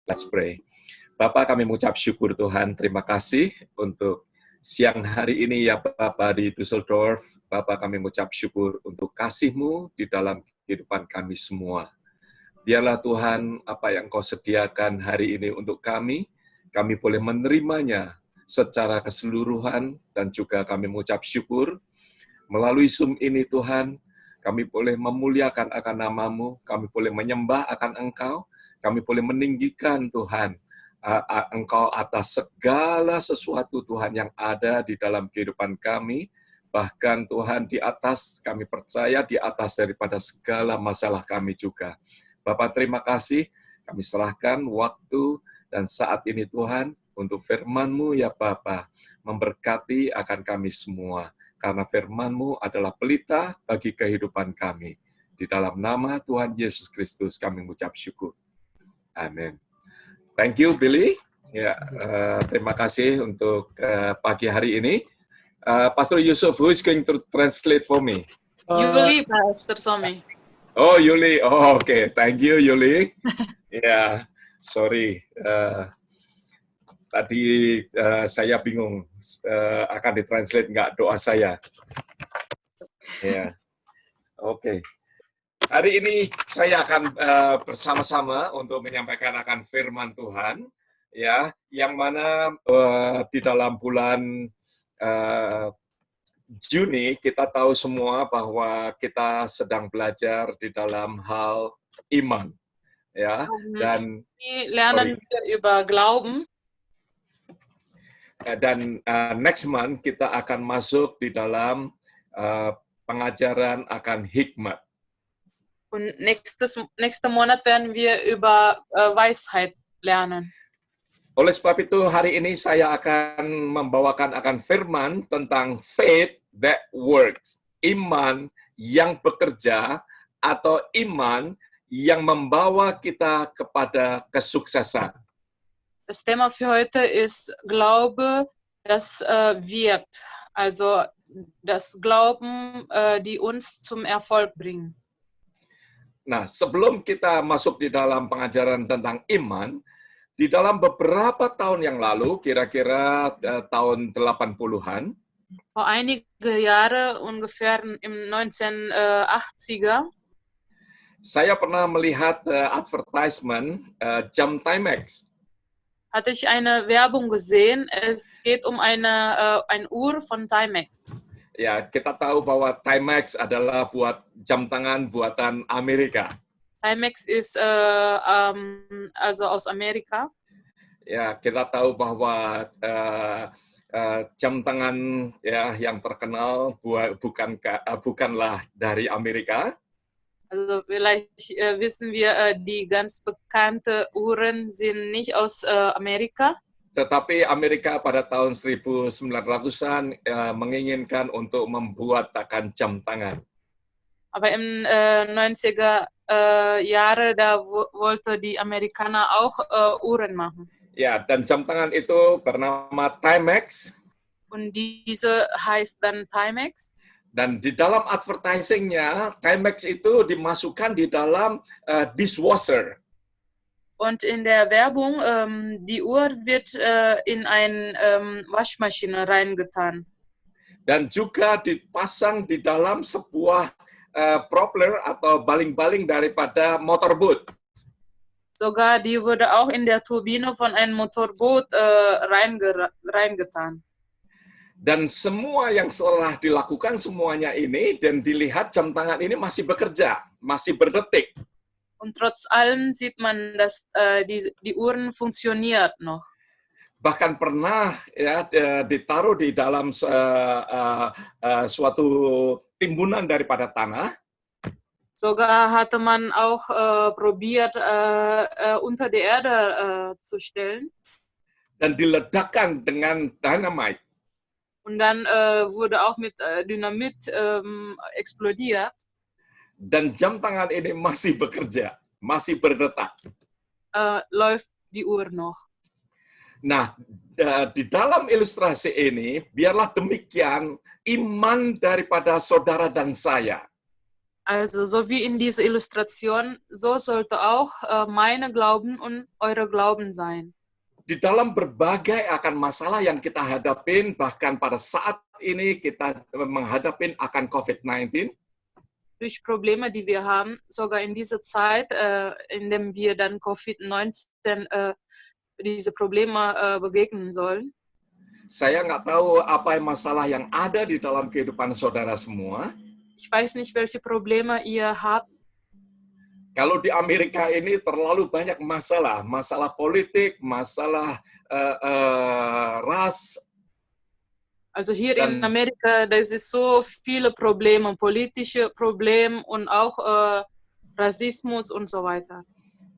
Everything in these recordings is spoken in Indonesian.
Let's pray. Bapak, kami mengucap syukur Tuhan, terima kasih untuk siang hari ini ya Bapak di Düsseldorf. Bapak, kami mengucap syukur untuk kasih-Mu di dalam kehidupan kami semua. Biarlah Tuhan, apa yang Kau sediakan hari ini untuk kami boleh menerimanya secara keseluruhan, dan juga kami mengucap syukur melalui Zoom ini Tuhan, kami boleh memuliakan akan nama-Mu, kami boleh menyembah akan Engkau, kami boleh meninggikan Tuhan, Engkau atas segala sesuatu Tuhan yang ada di dalam kehidupan kami, bahkan Tuhan di atas, kami percaya di atas daripada segala masalah kami juga. Bapak terima kasih, kami serahkan waktu dan saat ini Tuhan, untuk firman-Mu ya Bapa, memberkati akan kami semua, karena firman-Mu adalah pelita bagi kehidupan kami. Di dalam nama Tuhan Yesus Kristus kami mengucap syukur. Amin. Thank you, Billy. Ya, terima kasih untuk pagi hari ini. Pastor Yusuf, who is going to translate for me? Yuli, Pastor Somi. Oh, Yuli. Oh, okay. Thank you, Yuli. Ya, sorry. Tadi saya bingung akan ditranslate nggak doa saya. Ya, oke. Hari ini saya akan bersama-sama untuk menyampaikan akan firman Tuhan, ya, yang mana di dalam bulan Juni kita tahu semua bahwa kita sedang belajar di dalam hal iman, ya, dan lernen wir über Glauben. Dan next month kita akan masuk di dalam pengajaran akan hikmat. Und nächsten Monat werden wir über Weisheit lernen. Oleh sebab itu hari ini saya akan membawakan akan firman tentang faith that works. Iman yang bekerja atau iman yang membawa kita kepada kesuksesan. Das Thema für heute ist Glaube, das wirkt. Also das Glauben, die uns zum Erfolg bringen. Nah, sebelum kita masuk di dalam pengajaran tentang iman, di dalam beberapa tahun yang lalu, kira-kira tahun 80-an, vor einige Jahre, ungefähr im 1980er, saya pernah melihat advertisement jam Timex. Hatte ich eine Werbung gesehen. Es geht um eine Uhr von Timex. Ya, kita tahu bahwa Timex adalah jam tangan buatan Amerika. Timex ist also aus Amerika. Ya, kita tahu bahwa jam tangan ya yang terkenal bukanlah dari Amerika. Also vielleicht wissen wir, die ganz bekannte Uhren sind nicht aus Amerika. Tetapi Amerika pada tahun 1900-an menginginkan untuk membuat akan jam tangan. Aber im 90er Jahre, da wollte die Amerikaner auch Uhren machen. Ya, dan jam tangan itu bernama Timex. Und diese heißt dann Timex. Dan di dalam advertisingnya, Timex itu dimasukkan di dalam dishwasher. Und in der Werbung, die Uhr wird in eine Waschmaschine reingetan. Dan juga dipasang di dalam sebuah propeller atau baling-baling daripada motorboot. Sogar die wurde auch in der Turbine von einem Motorboot reingetan. Dan semua yang setelah dilakukan semuanya ini dan dilihat jam tangan ini masih bekerja, masih berdetik. Und trotz allem sieht man, dass die Uhren funktioniert noch. Bahkan pernah ya ditaruh di dalam suatu timbunan daripada tanah. Sogar hatte man auch probiert, unter die Erde zu stellen. Dan diledakkan dengan dynamite. Und dann wurde auch mit Dynamit explodiert. Dan jam tangan ini masih bekerja, masih berdetak. Läuft die Uhr noch. Nah, di dalam ilustrasi ini, biarlah demikian iman daripada saudara dan saya. Also so wie in dieser Illustration, so sollte auch meine Glauben und eure Glauben sein. Di dalam berbagai akan masalah yang kita hadapin, bahkan pada saat ini kita menghadapin akan COVID-19, Durch Probleme, die wir haben, sogar in dieser Zeit, in dem wir dann COVID-19 diese Probleme begegnen sollen. saya nggak tahu apa masalah yang ada di dalam kehidupan saudara semua. Ich weiß nicht, welche Probleme ihr habt. Kalau di Amerika ini terlalu banyak masalah, masalah politik, masalah ras. Also hier in Amerika, da ist es so viele Probleme, politische Probleme und auch Rassismus und so weiter.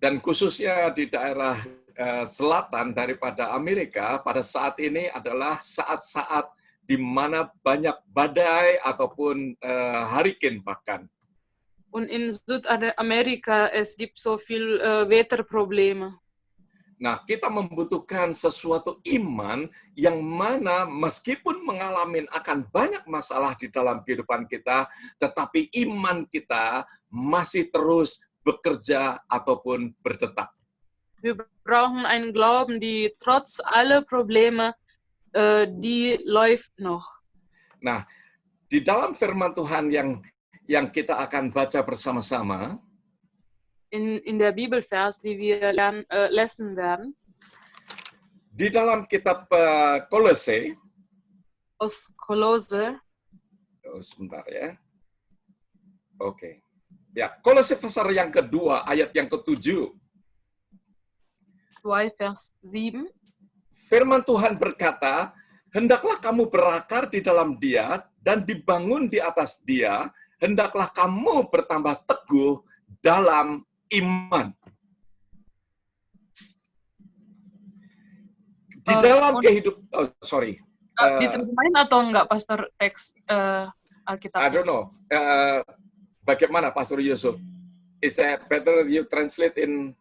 Dan khususnya di daerah selatan daripada Amerika, pada saat ini adalah saat-saat di mana banyak badai ataupun hurricane bahkan. Und in Südamerika, es gibt so viel Wetterprobleme. Nah, kita membutuhkan sesuatu iman yang mana meskipun mengalami akan banyak masalah di dalam kehidupan kita, tetapi iman kita masih terus bekerja ataupun berdetak. Wir brauchen einen Glauben, die trotz aller Probleme, die läuft noch. Nah, di dalam firman Tuhan yang kita akan baca bersama-sama, In der Bibelvers, die wir lesen werden, di dalam kitab Kolose, aus Kolosse, sebentar ya. Oke. Ya, Kolose pasal yang kedua, ayat yang ke-7. 2 Vers 7. Firman Tuhan berkata, hendaklah kamu berakar di dalam Dia dan dibangun di atas Dia, hendaklah kamu bertambah teguh dalam iman. Di dalam kehidupan, diterjemahin atau enggak, Pastor, teks Alkitab? I don't know. Bagaimana, Pastor Yusuf? Is it better you translate in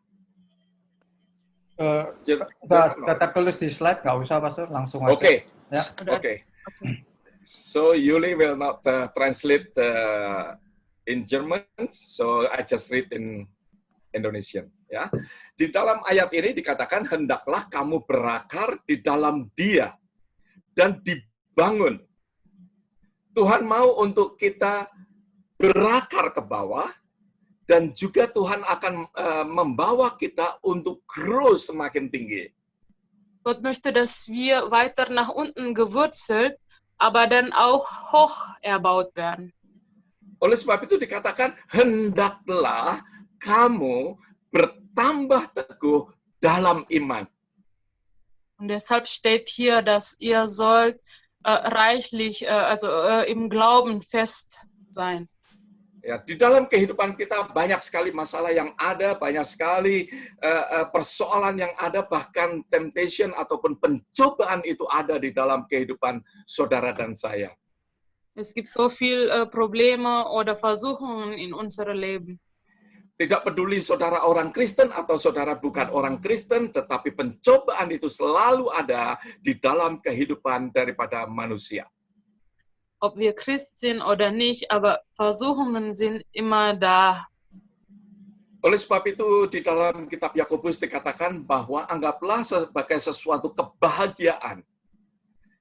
tetap tulis di slide, nggak usah, Pastor, langsung aja. Okay. Ya. Okay. So Yuli will not translate in German, so I just read in Indonesian. Ya, di dalam ayat ini dikatakan hendaklah kamu berakar di dalam Dia dan dibangun. Tuhan mau untuk kita berakar ke bawah dan juga Tuhan akan membawa kita untuk grow semakin tinggi. Gott möchte, dass wir weiter nach unten gewurzelt, aber dann auch hoch erbaut werden. Oleh sebab itu dikatakan hendaklah kamu bertambah teguh dalam iman. Und deshalb steht hier, dass ihr sollt reichlich, im Glauben fest sein. Ya, di dalam kehidupan kita banyak sekali masalah yang ada, banyak sekali persoalan yang ada, bahkan temptation ataupun pencobaan itu ada di dalam kehidupan saudara dan saya. Es gibt so viel Probleme oder Versuchungen in unserem Leben. Tidak peduli saudara orang Kristen atau saudara bukan orang Kristen, tetapi pencobaan itu selalu ada di dalam kehidupan daripada manusia. Ob wir Christ sind oder nicht, aber Versuchungen sind immer da. Oleh sebab itu, di dalam kitab Yakobus dikatakan bahwa anggaplah sebagai sesuatu kebahagiaan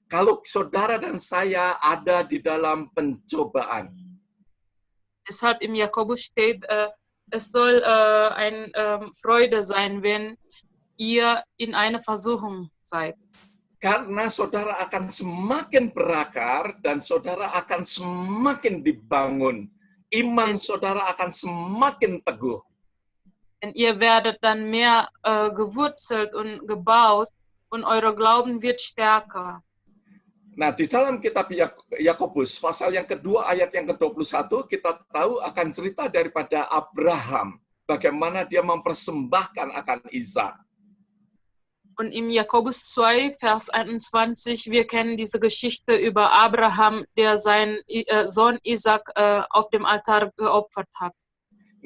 kalau saudara dan saya ada di dalam pencobaan. Deshalb im Jakobus steht, es soll eine Freude sein, wenn ihr in einer Versuchung seid. Karena saudara akan semakin berakar dan saudara akan semakin dibangun. Iman saudara akan semakin teguh. Und ihr werdet dann mehr gewurzelt und gebaut und euer Glauben wird stärker. Nah, di dalam kitab Yakobus, pasal yang kedua, ayat yang ke-21, kita tahu akan cerita daripada Abraham, bagaimana dia mempersembahkan akan Ishak. Und im Jakobus 2, Vers 21, wir kennen diese Geschichte über Abraham, der seinen Sohn Ishak auf dem Altar geopfert hat.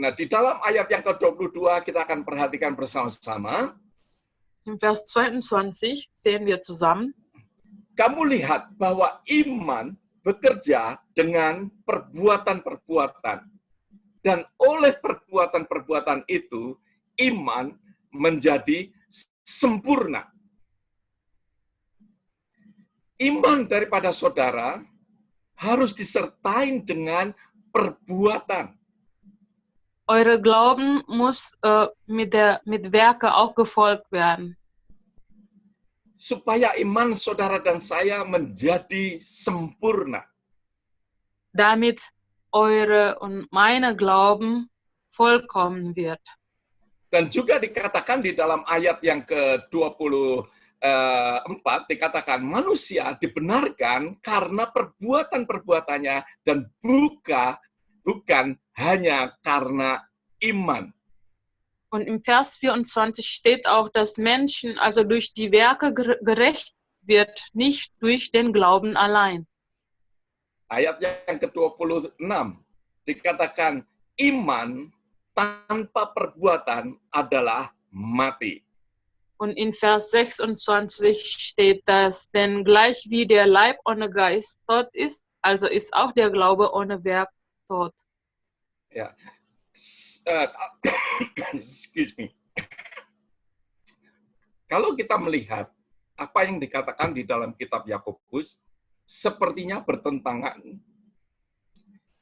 Nah, di dalam ayat yang ke-22, kita akan perhatikan bersama-sama. Im Vers 22 sehen wir zusammen. Kamu lihat bahwa iman bekerja dengan perbuatan-perbuatan. Dan oleh perbuatan-perbuatan itu, iman menjadi sempurna. Iman daripada saudara harus disertai dengan perbuatan. Eure Glauben muss mit Werke auch gefolgt werden, Supaya iman saudara dan saya menjadi sempurna. damit eure und meine Glauben vollkommen wird. Dan juga dikatakan di dalam ayat yang ke-24, dikatakan manusia dibenarkan karena perbuatan-perbuatannya dan bukan hanya karena iman. Und im Vers 24 steht auch, dass Menschen also durch die Werke gerecht wird, nicht durch den Glauben allein. Ayat yang ke-26 dikatakan iman tanpa perbuatan adalah mati. Und in Vers 26 steht das, denn gleich wie der Leib ohne Geist tot ist, also ist auch der Glaube ohne Werk tot. Ya. Excuse me. Kalau kita melihat apa yang dikatakan di dalam kitab Yakobus, sepertinya bertentangan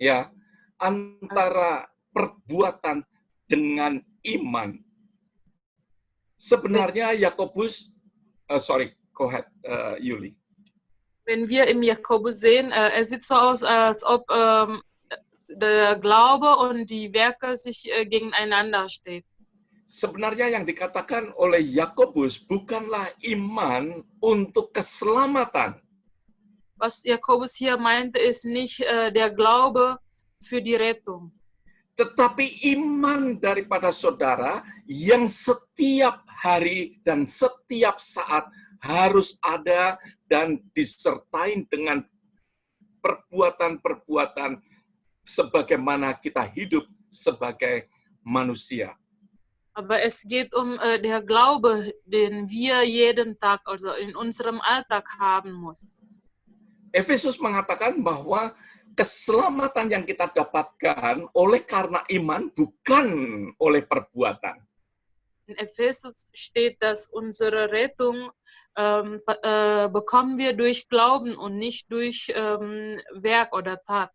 ya antara perbuatan dengan iman. Sebenarnya Yakobus, go ahead, Yuli. Wenn wir im Jakobus sehen, es sieht so aus, als ob der Glaube und die Werke sich gegeneinander stehen. Sebenarnya yang dikatakan oleh Yakobus bukanlah iman untuk keselamatan. Was Jakobus hier meinte, ist nicht der Glaube für die Rettung, Tetapi iman daripada saudara yang setiap hari dan setiap saat harus ada dan disertai dengan perbuatan-perbuatan sebagaimana kita hidup sebagai manusia. aber es geht um der Glaube, den wir jeden Tag, also in unserem Alltag haben muss. Efesus mengatakan bahwa keselamatan yang kita dapatkan oleh karena iman, bukan oleh perbuatan. In Ephesus steht, dass unsere Rettung bekommen wir durch Glauben und nicht durch Werk oder Tat.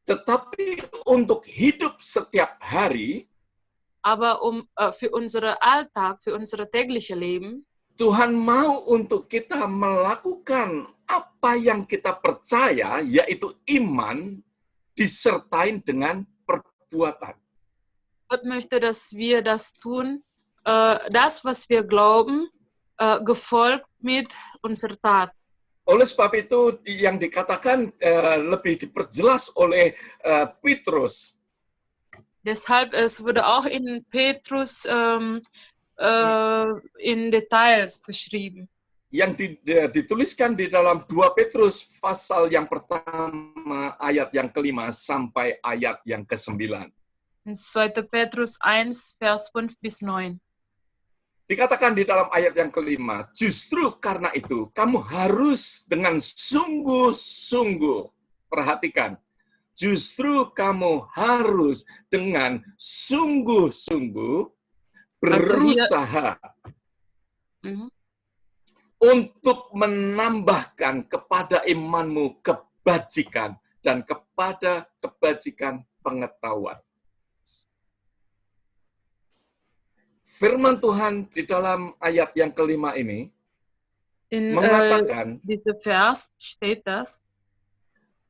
Tetapi untuk hidup setiap hari, Aber für unseren Alltag, für unser tägliches Leben, Tuhan mau untuk kita melakukan apa yang kita percaya, yaitu iman, disertai dengan perbuatan. Gott möchte, dass wir das tun, das, was wir glauben, gefolgt mit unserer Tat. Oleh sebab itu, yang dikatakan lebih diperjelas oleh Petrus. Deshalb, es wurde auch in Petrus in Details geschrieben. Yang dituliskan di dalam 2 Petrus pasal yang pertama, ayat yang ke-5 sampai ayat yang ke-9. In 2. Petrus 1, Vers 5 bis 9. Dikatakan di dalam ayat yang ke-5, justru karena itu kamu harus dengan sungguh-sungguh, perhatikan, justru kamu harus dengan sungguh-sungguh berusaha untuk menambahkan kepada imanmu kebajikan dan kepada kebajikan pengetahuan. Firman Tuhan di dalam ayat yang ke-5 ini mengatakan Dieser Vers steht das,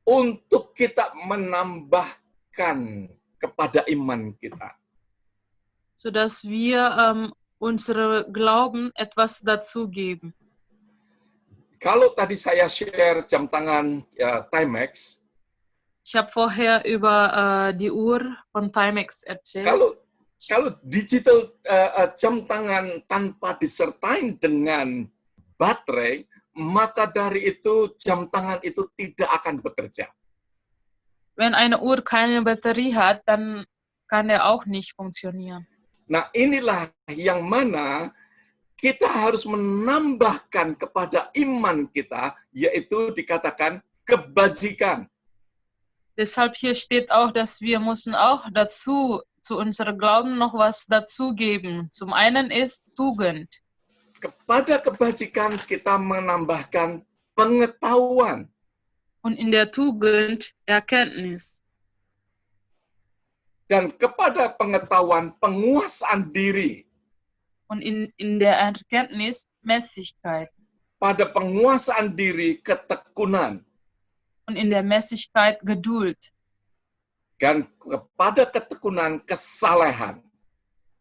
untuk kita menambahkan kepada iman kita. sodass wir unsere Glauben etwas dazugeben. Kalau tadi saya share jam tangan Timex, Ich habe vorher über die Uhr von Timex erzählt. kalau digital jam tangan tanpa disertai dengan baterai, maka dari itu jam tangan itu tidak akan bekerja. Wenn eine Uhr keine Batterie hat, dann kann er auch nicht funktionieren. Nah, inilah yang mana kita harus menambahkan kepada iman kita, yaitu dikatakan kebajikan. Deshalb hier steht auch, dass wir müssen auch dazu, zu unserem Glauben noch was dazugeben. Zum einen ist Tugend. Kepada kebajikan kita menambahkan pengetahuan. Und in der Tugend Erkenntnis. Dan kepada pengetahuan penguasaan diri. Und in der Erkenntnis Mäßigkeit. Pada penguasaan diri ketekunan. Und in der Mäßigkeit Geduld. Dan kepada ketekunan kesalehan.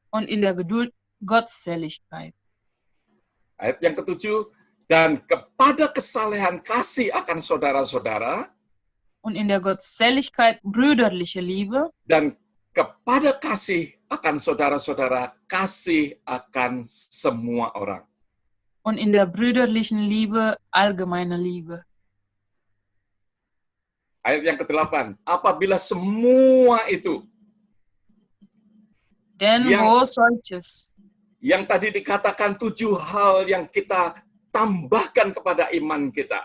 Und in der Geduld Gottseligkeit. Ayat yang ke-7, dan kepada kesalehan kasih akan saudara-saudara. Und in der Gottseligkeit brüderliche Liebe. Dan kepada kasih akan saudara-saudara, kasih akan semua orang. Und in der brüderlichen Liebe allgemeine Liebe. Ayat yang ke-8, apabila semua itu Denn wo solches, yang tadi dikatakan 7 hal yang kita tambahkan kepada iman kita.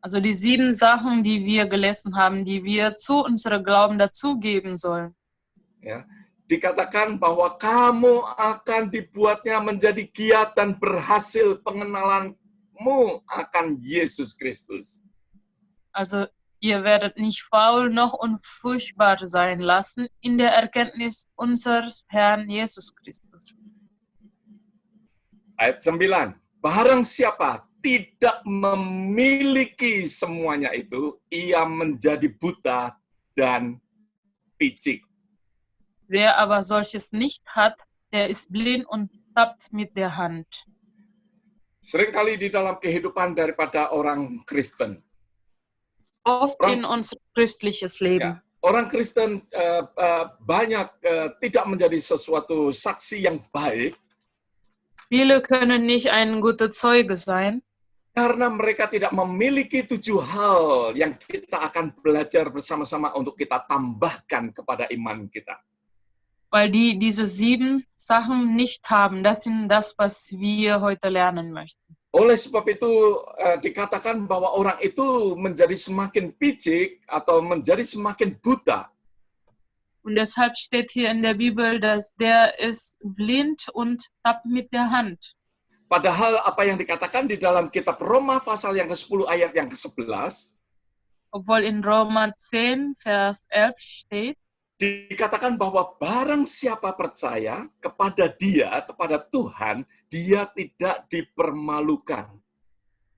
also die 7 Sachen, die wir gelesen haben, die wir zu unserem Glauben dazugeben sollen. Ya, dikatakan bahwa kamu akan dibuatnya menjadi giat dan berhasil pengenalanmu akan Yesus Kristus. Also ihr werdet nicht faul noch unfruchtbar sein lassen in der Erkenntnis unseres Herrn Jesus Christus. Ayat 9, barang siapa tidak memiliki semuanya itu, ia menjadi buta dan picik. Wer aber solches nicht hat, der ist blind und tappt mit der Hand. Seringkali di dalam kehidupan daripada orang Kristen, Oft in unser christliches Leben. ya, orang Kristen banyak tidak menjadi sesuatu saksi yang baik Viele können nicht ein guter Zeuge sein, karena mereka tidak memiliki 7 hal yang kita akan belajar bersama-sama untuk kita tambahkan kepada iman kita. weil die diese 7 Sachen nicht haben. Das sind das, was wir heute lernen möchten. Oleh sebab itu dikatakan bahwa orang itu menjadi semakin picik atau menjadi semakin buta. Und deshalb steht hier in der Bibel, dass der ist blind und tappt mit der Hand. Padahal apa yang dikatakan di dalam kitab Roma pasal yang ke-10 ayat yang ke-11, Obwohl in Römer 10, Vers 11 steht, dikatakan bahwa barang siapa percaya kepada Dia, kepada Tuhan, dia tidak dipermalukan.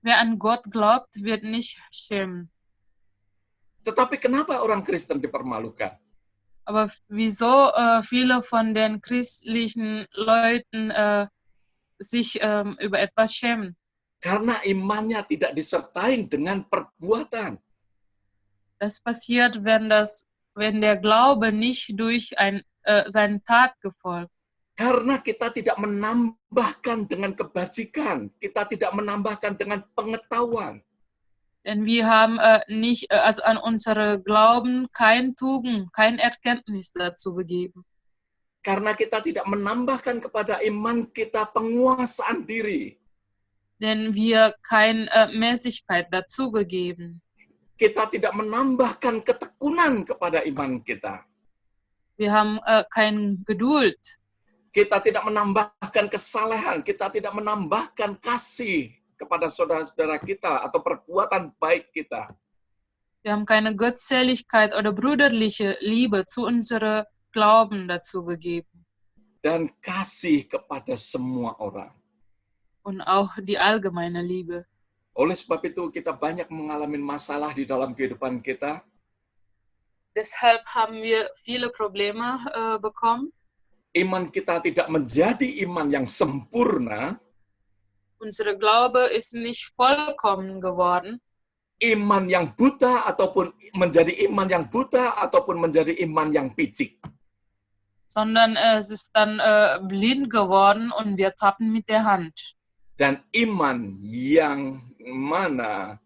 wer an Gott glaubt, wird nicht schämen. Tetapi kenapa orang Kristen dipermalukan? Aber wieso viele von den christlichen Leuten sich über etwas schämen? Karena imannya tidak disertai dengan perbuatan. Das passiert, wenn der Glaube nicht durch seine Tat gefolgt. Karena kita tidak menambahkan dengan kebajikan, kita tidak menambahkan dengan pengetahuan. Denn wir haben nicht, also an unsere Glauben kein Tugend, kein Erkenntnis dazu gegeben. Karena kita tidak menambahkan kepada iman kita penguasaan diri. Denn wir keine Mäßigkeit dazu gegeben. Kita tidak menambahkan ketekunan kepada iman kita. Wir haben kein Geduld. Kita tidak menambahkan kesalehan, kita tidak menambahkan kasih kepada saudara-saudara kita atau perbuatan baik kita. Wir haben keine Gottseligkeit oder brüderliche Liebe zu unserem Glauben dazu gegeben. Dan kasih kepada semua orang. Und auch die allgemeine Liebe. Oleh sebab itu kita banyak mengalami masalah di dalam kehidupan kita. Deshalb haben wir viele Probleme bekommen. Iman kita tidak menjadi iman yang sempurna. Unsere Glaube ist nicht vollkommen geworden. Iman yang buta ataupun menjadi iman yang buta ataupun menjadi iman yang picik. Sondern es ist dann blind geworden und wir tappen mit der Hand. Dan iman yang mana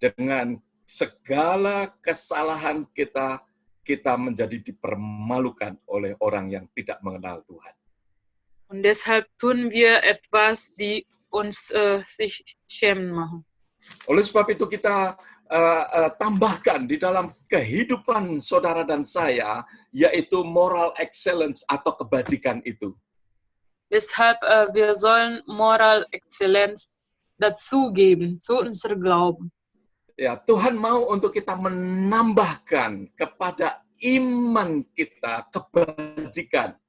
dengan segala kesalahan kita, kita menjadi dipermalukan oleh orang yang tidak mengenal Tuhan. Und deshalb tun wir etwas, die uns sich schämen machen. Oleh sebab itu kita tambahkan di dalam kehidupan saudara dan saya, yaitu moral excellence atau kebajikan itu. Deshalb wir sollen Moral Exzellenz dazugeben zu unserem Glauben. Ya, Tuhan mau untuk kita menambahkan kepada iman kita kebajikan.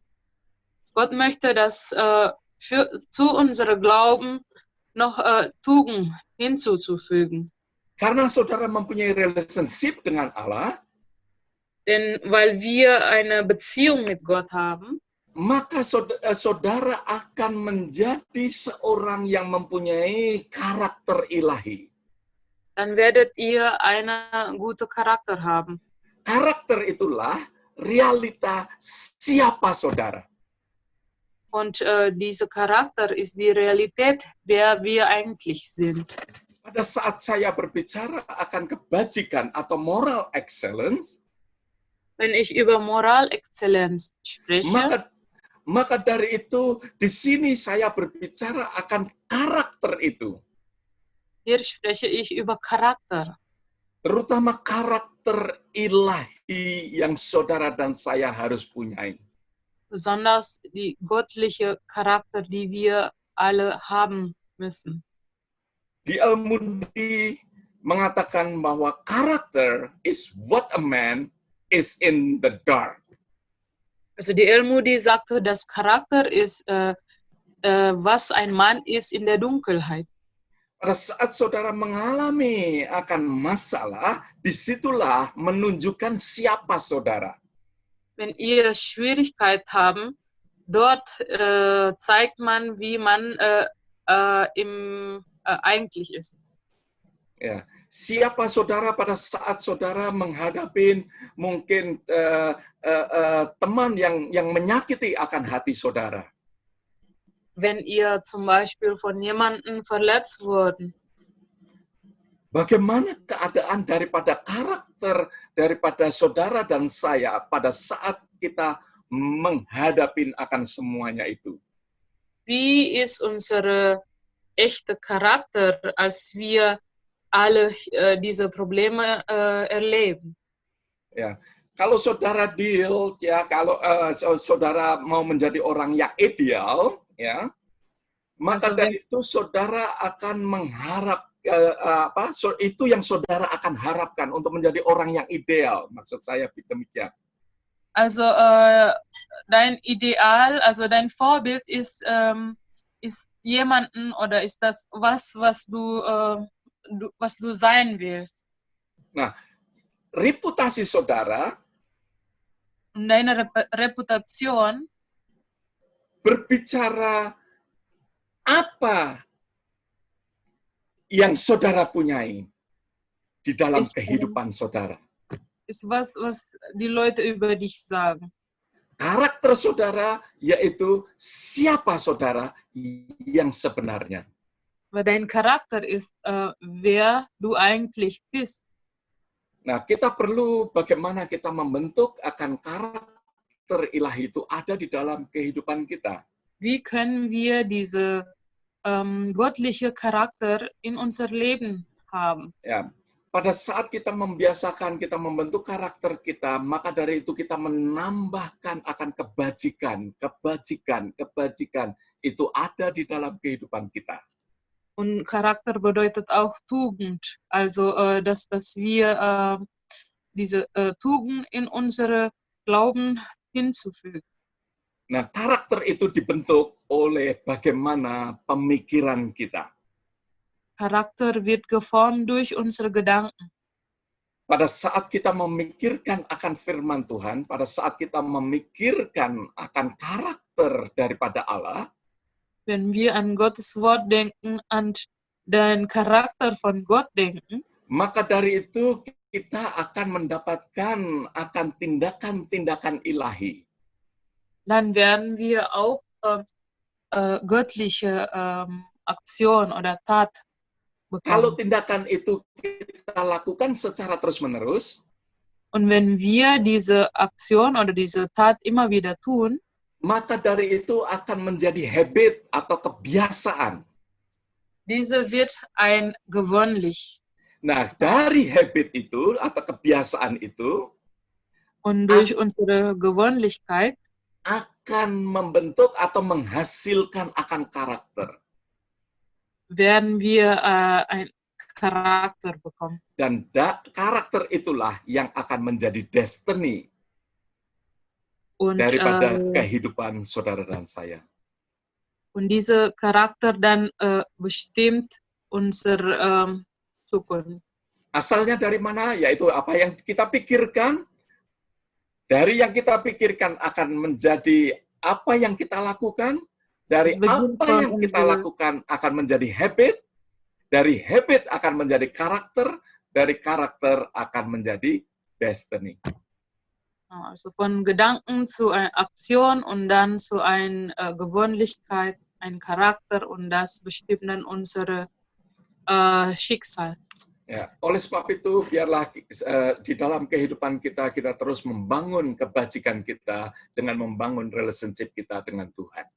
Gott möchte, dass zu unserem Glauben noch Tugend hinzuzufügen. Karena saudara mempunyai relationship dengan Allah, Denn weil wir eine Beziehung mit Gott haben, maka saudara akan menjadi seorang yang mempunyai karakter ilahi. dann werdet ihr einen guten Charakter haben. Karakter itulah realita siapa saudara. Und dieser Charakter ist die Realität, wer wir eigentlich sind. Pada saat saya berbicara akan kebajikan atau moral excellence, Wenn ich über Moralexzellenz spreche, maka dari itu di sini saya berbicara akan karakter itu. hier spreche ich über Charakter. Terutama karakter ilahi yang saudara dan saya harus punyai. Besonders die göttliche Charakter, die wir alle haben müssen. D.L. Moody mengatakan bahwa karakter is what a man is in the dark. Also D.L. Moody sagte, dass Charakter ist, was ein Mann ist in der Dunkelheit. Pada saat saudara mengalami akan masalah, disitulah menunjukkan siapa saudara. Wenn ihr Schwierigkeit haben, dort zeigt man, wie man eigentlich ist. Ya, siapa saudara pada saat saudara menghadapi mungkin teman yang menyakiti akan hati saudara. Wenn ihr zum Beispiel von jemandem verletzt wurden, Bagaimana keadaan daripada karakter daripada saudara dan saya pada saat kita menghadapi akan semuanya itu? wie ist unsere echte Charakter, als wir alle diese Probleme erleben? Ya, kalau saudara deal, ya kalau saudara mau menjadi orang yang ideal, ya, maka dari itu saudara akan mengharap itu yang saudara akan harapkan untuk menjadi orang yang ideal. Maksud saya demikian. Also dein Ideal, also dein Vorbild ist jemanden oder ist das was du sein willst. Nah, reputasi saudara Und deine Reputation berbicara apa yang saudara punyai di dalam kehidupan saudara. ist was die Leute über dich sagen. Karakter saudara yaitu siapa saudara yang sebenarnya. Weil dein Charakter ist, wer du eigentlich bist. Nah, kita perlu bagaimana kita membentuk akan karakter ilahi itu ada di dalam kehidupan kita. Wie können wir diese göttliche Charakter in unser Leben haben? Ya, pada saat kita membiasakan, kita membentuk karakter kita, maka dari itu kita menambahkan akan kebajikan itu ada di dalam kehidupan kita. Und Charakter bedeutet auch Tugend, also dass wir diese Tugend in unsere Glauben hinzufügen. Nah, karakter itu dibentuk oleh bagaimana pemikiran kita. Charakter wird geformt durch unsere Gedanken. Pada saat kita memikirkan akan firman Tuhan, pada saat kita memikirkan akan karakter daripada Allah, wenn wir an Gottes Wort denken, an den Charakter von Gott denken, maka dari itu kita akan mendapatkan akan tindakan-tindakan ilahi. dann werden wir auch göttliche Aktion oder Tat Kalau bekommen. tindakan itu kita lakukan secara terus-menerus, Und wenn wir diese Aktion oder diese Tat immer wieder tun, maka dari itu akan menjadi habit atau kebiasaan. diese wird ein gewöhnlich. Nah, dari habit itu atau kebiasaan itu Und durch unsere Gewohnlichkeit akan membentuk atau menghasilkan akan karakter. werden wir ein Charakter bekommen. Dan karakter itulah yang akan menjadi destiny Und, daripada kehidupan saudara dan saya. und diese Charakter dann bestimmt unsere Zukunft. Asalnya dari mana? Yaitu apa yang kita pikirkan. Dari yang kita pikirkan akan menjadi apa yang kita lakukan. Dari apa yang kita lakukan akan menjadi habit. Dari habit akan menjadi karakter. Dari karakter akan menjadi destiny. Also von Gedanken zu einer Aktion und dann zu einer Gewohnlichkeit, ein Charakter, und das bestimmt dann unsere Schicksal. Ya, oleh sebab itu, biarlah di dalam kehidupan kita terus membangun kebajikan kita dengan membangun relationship kita dengan Tuhan.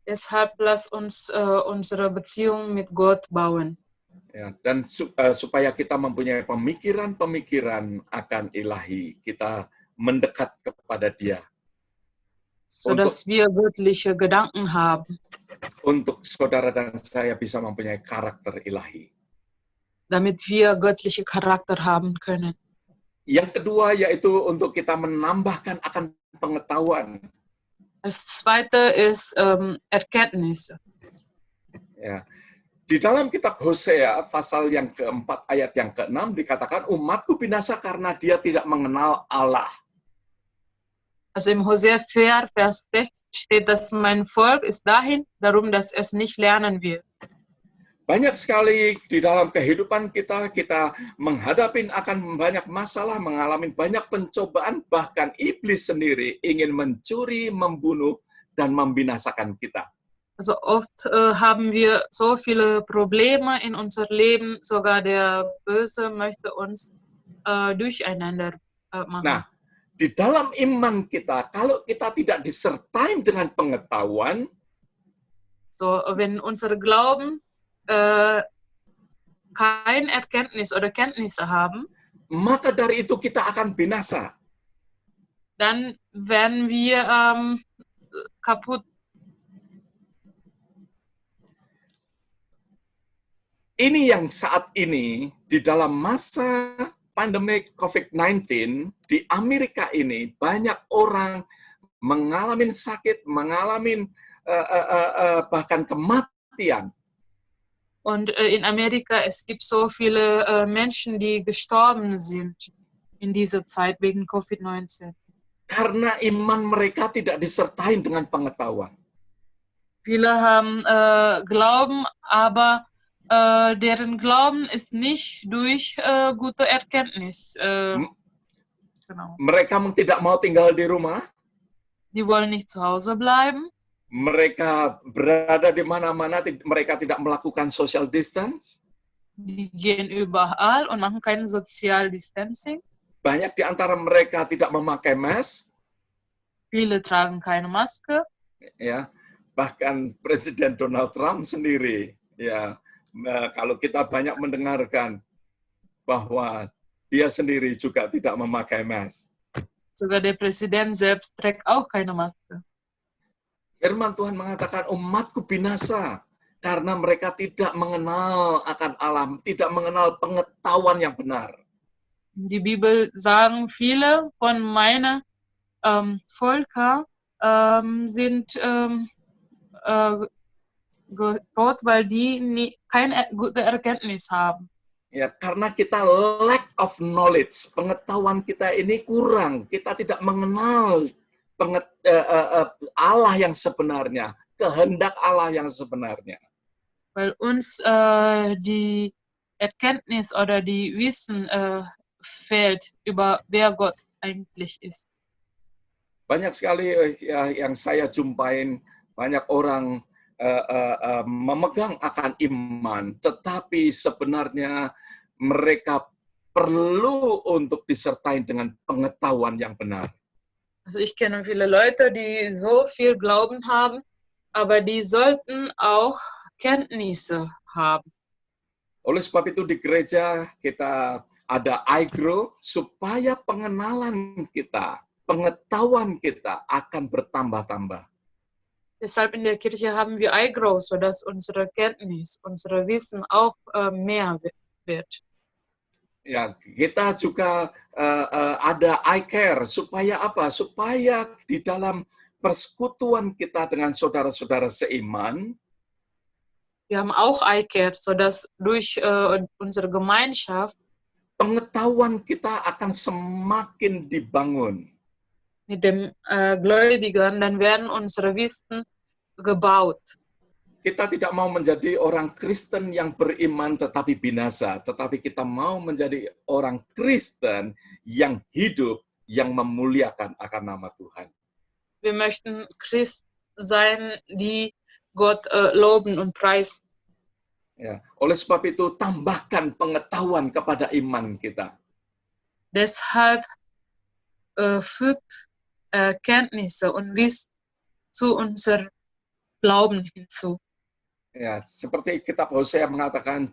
Deshalb lass uns unsere Beziehung mit Gott bauen. Ya, dan supaya kita mempunyai pemikiran-pemikiran akan ilahi, kita mendekat kepada Dia. Sodass wir göttliche Gedanken haben. Untuk saudara dan saya bisa mempunyai karakter ilahi. Damit wir göttliche Charakter haben können. Yang kedua yaitu untuk kita menambahkan akan pengetahuan. Das zweite ist Erkenntnis. Ya. Di dalam kitab Hosea pasal yang keempat ayat yang keenam dikatakan umatku binasa karena dia tidak mengenal Allah. Also im Hosea 4, Vers 6 steht, dass mein Volk ist darum, dass es nicht lernen wird. Banyak sekali di dalam kehidupan kita menghadapi akan banyak masalah, mengalami banyak pencobaan, bahkan iblis sendiri ingin mencuri, membunuh, dan membinasakan kita. Also oft haben wir so viele Probleme in unser Leben, sogar der Böse möchte uns durcheinander machen. Nah, di dalam iman kita, kalau kita tidak disertai dengan pengetahuan, so wenn unser Glauben kein Erkenntnis oder Kenntnisse haben, maka dari itu kita akan binasa. Dann werden wir kaputt. Ini yang saat ini di dalam masa pandemi COVID-19 di Amerika ini banyak orang mengalami sakit, mengalami bahkan kematian. Und in Amerika, es gibt so viele Menschen, die gestorben sind in dieser Zeit wegen COVID-19. Karena iman mereka tidak disertai dengan pengetahuan. Viele haben Glauben, aber deren Glauben ist nicht durch gute Erkenntnis. Genau. Mereka tidak mau tinggal di rumah. Die wollen nicht zu Hause bleiben. Mereka berada di mana-mana, mereka tidak melakukan social distance. Die gehen überall und machen kein Social Distancing. Banyak di antara mereka tidak memakai mask. Viele tragen keine Maske. Ya, bahkan Presiden Donald Trump sendiri, ya, kalau kita banyak mendengarkan bahwa dia sendiri juga tidak memakai mask. Sogar der Präsident selbst trägt auch keine Maske. Firman Tuhan mengatakan umatku binasa karena mereka tidak mengenal akan Allah, tidak mengenal pengetahuan yang benar. Die Bibel sagen, viele von meiner Völker sind Gott, weil die keine gute Erkenntnis haben. Ya, karena kita lack of knowledge, pengetahuan kita ini kurang, kita tidak mengenal Allah yang sebenarnya, kehendak Allah yang sebenarnya. Weil uns die Erkenntnis oder die Wissen fehlt über wer Gott eigentlich ist. Banyak sekali yang saya jumpain, banyak orang memegang akan iman, tetapi sebenarnya mereka perlu untuk disertai dengan pengetahuan yang benar. Also ich kenne viele Leute, die so viel Glauben haben, aber die sollten auch Kenntnisse haben. Oleh sebab itu di gereja kita ada iGrow supaya pengenalan kita, pengetahuan kita akan bertambah-tambah. Deshalb in der Kirche haben wir iGrow, sodass unsere Kenntnis, unsere Wissen auch mehr wird. Ya, kita juga ada iCare supaya apa? Supaya di dalam persekutuan kita dengan saudara-saudara seiman, Wir haben auch iCare, sodass durch unsere Gemeinschaft pengetahuan kita akan semakin dibangun. mit dem Gläubigen, dann werden unsere Wissen gebaut. Kita tidak mau menjadi orang Kristen yang beriman tetapi binasa, tetapi kita mau menjadi orang Kristen yang hidup, yang memuliakan akan nama Tuhan. Wir möchten Christ sein, die Gott loben und preisen. Ya, oleh sebab itu tambahkan pengetahuan kepada iman kita. Deshalb fügt Kenntnisse und Wissen zu unserem Glauben hinzu. Ya, seperti kitab Hosea mengatakan,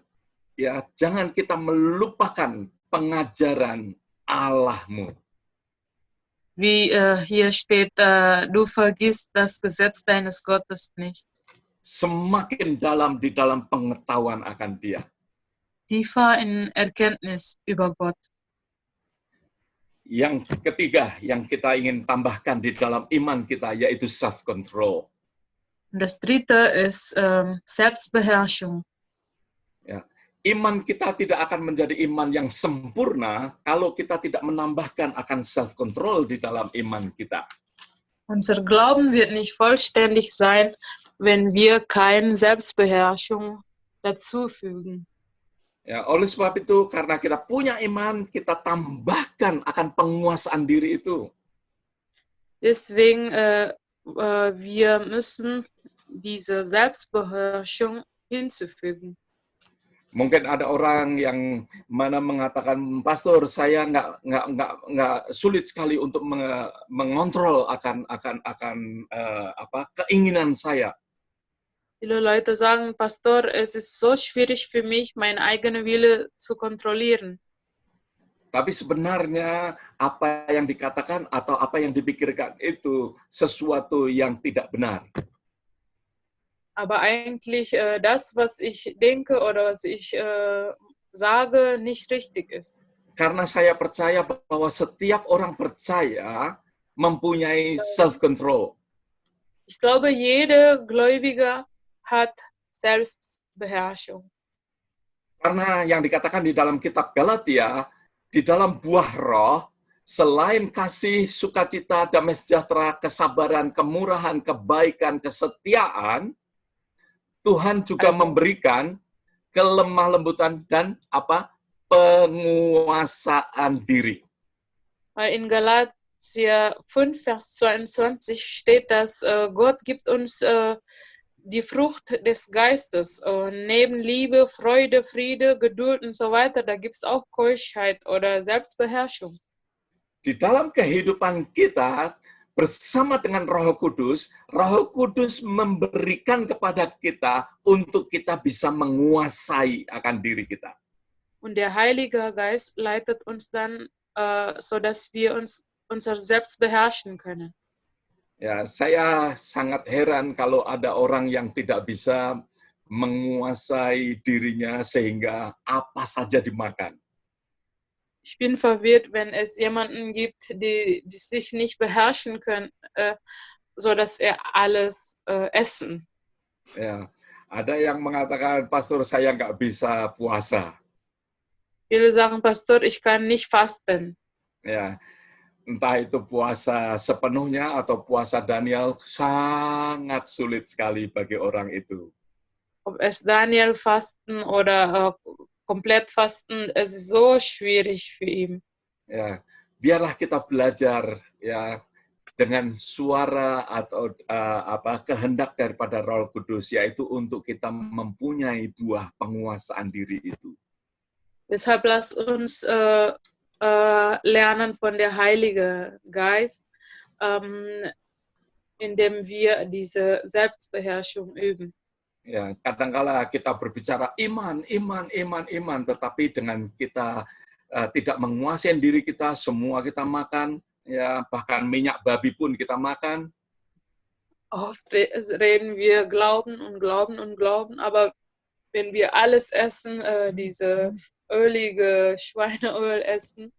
ya jangan kita melupakan pengajaran Allahmu. Wie hier steht, du vergisst das Gesetz deines Gottes nicht. Semakin dalam di dalam pengetahuan akan Dia. Tiefer in Erkenntnis über Gott. Yang ketiga yang kita ingin tambahkan di dalam iman kita yaitu self-control. Und das dritte ist Selbstbeherrschung. Ya. Iman kita tidak akan menjadi iman yang sempurna kalau kita tidak menambahkan akan self-control di dalam iman kita. Unser Glauben wird nicht vollständig sein, wenn wir keine Selbstbeherrschung dazufügen. Ya, oleh sebab itu, karena kita punya iman, kita tambahkan akan penguasaan diri itu. Deswegen, wir müssen diese Selbstbeherrschung hinzufügen. Mungkin ada orang yang mana mengatakan, Pastor, saya nggak sulit sekali untuk mengontrol akan keinginan saya. Viele Leute sagen, Pastor, es ist so schwierig für mich, meinen eigenen Wille zu kontrollieren. Tapi sebenarnya apa yang dikatakan atau apa yang dipikirkan itu sesuatu yang tidak benar. Aber eigentlich das, was ich denke oder was ich sage, nicht richtig ist. Karena saya percaya bahwa setiap orang percaya mempunyai self-control. Ich glaube, jeder Gläubiger hat Selbstbeherrschung. Karena yang dikatakan di dalam kitab Galatia, di dalam buah roh, selain kasih, sukacita, damai sejahtera, kesabaran, kemurahan, kebaikan, kesetiaan, Tuhan juga memberikan kelemah lembutan dan penguasaan diri. In Galatia 5, Vers 22 steht, dass Gott gibt uns die Frucht des Geistes. Neben Liebe, Freude, Friede, Geduld und so weiter, da gibt es auch Keuschheit oder Selbstbeherrschung. Di dalam kehidupan kita, bersama dengan Roh Kudus memberikan kepada kita untuk kita bisa menguasai akan diri kita. Und der Heilige Geist leitet uns dann, sodass wir unser Selbst beherrschen können. Ya, saya sangat heran kalau ada orang yang tidak bisa menguasai dirinya sehingga apa saja dimakan. Ich bin verwirrt, wenn es jemanden gibt, die sich nicht beherrschen können, sodass alles essen. Ya, ada yang mengatakan, Pastor, saya nggak bisa puasa. Viele sagen, Pastor, ich kann nicht fasten. Ya, entah itu puasa sepenuhnya atau puasa Daniel, sangat sulit sekali bagi orang itu. Ob es Daniel fasten oder komplett fasten, es ist so schwierig für ihn. Ya, biarlah kita belajar ya dengan suara atau kehendak daripada Roh Kudus, yaitu untuk kita mempunyai buah penguasaan diri itu. Deshalb lasst uns lernen von der Heilige Geist, indem wir diese Selbstbeherrschung üben. Ya, kadangkala kita berbicara iman, iman, iman, iman, tetapi dengan kita tidak menguasai diri kita, semua kita makan, ya bahkan minyak babi pun kita makan. Oft reden wir Glauben und Glauben und Glauben, aber wenn wir alles essen, diese ölige Schweineöl essen,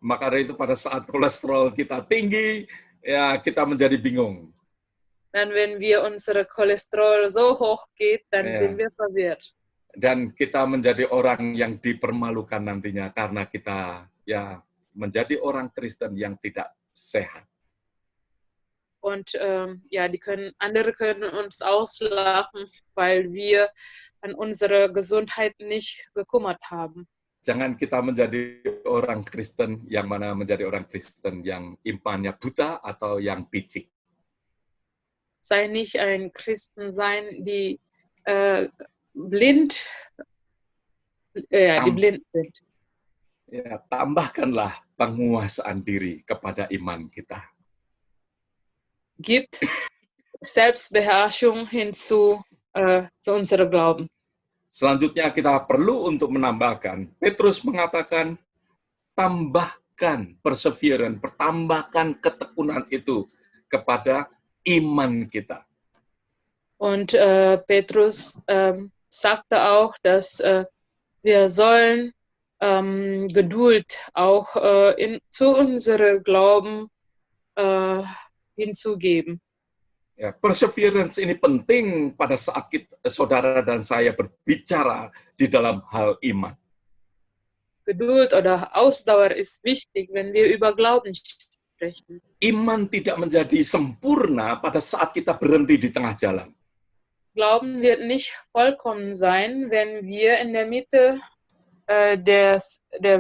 Maka dari itu pada saat kolesterol kita tinggi, ya kita menjadi bingung. dann wenn wir unsere Cholesterol so hoch geht, dann Ja. sind wir verwirrt. Dan kita menjadi orang yang dipermalukan nantinya karena kita ya menjadi orang Kristen yang tidak sehat. Und ja, andere können uns auslachen, weil wir an unsere Gesundheit nicht gekümmert haben. Jangan kita menjadi orang Kristen yang mana menjadi orang Kristen yang imannya buta atau yang picik. Sei nicht ein Christen sein, die blind, die blind sind. Ya, tambahkanlah penguasaan diri kepada iman kita. Gibt Selbstbeherrschung hinzu zu unserem Glauben. Selanjutnya kita perlu untuk menambahkan, Petrus mengatakan, tambahkan perseverance, pertambahkan ketekunan itu kepada iman kita. Und Petrus sagte auch, dass wir sollen Geduld auch zu unserem Glauben hinzugeben. Ya, perseverance ini penting pada saat saudara dan saya berbicara di dalam hal iman. Geduld oder Ausdauer ist wichtig, wenn wir über Glauben sprechen. Iman tidak menjadi sempurna pada saat kita berhenti di tengah jalan. Glauben wird nicht vollkommen sein, wenn wir in der Mitte der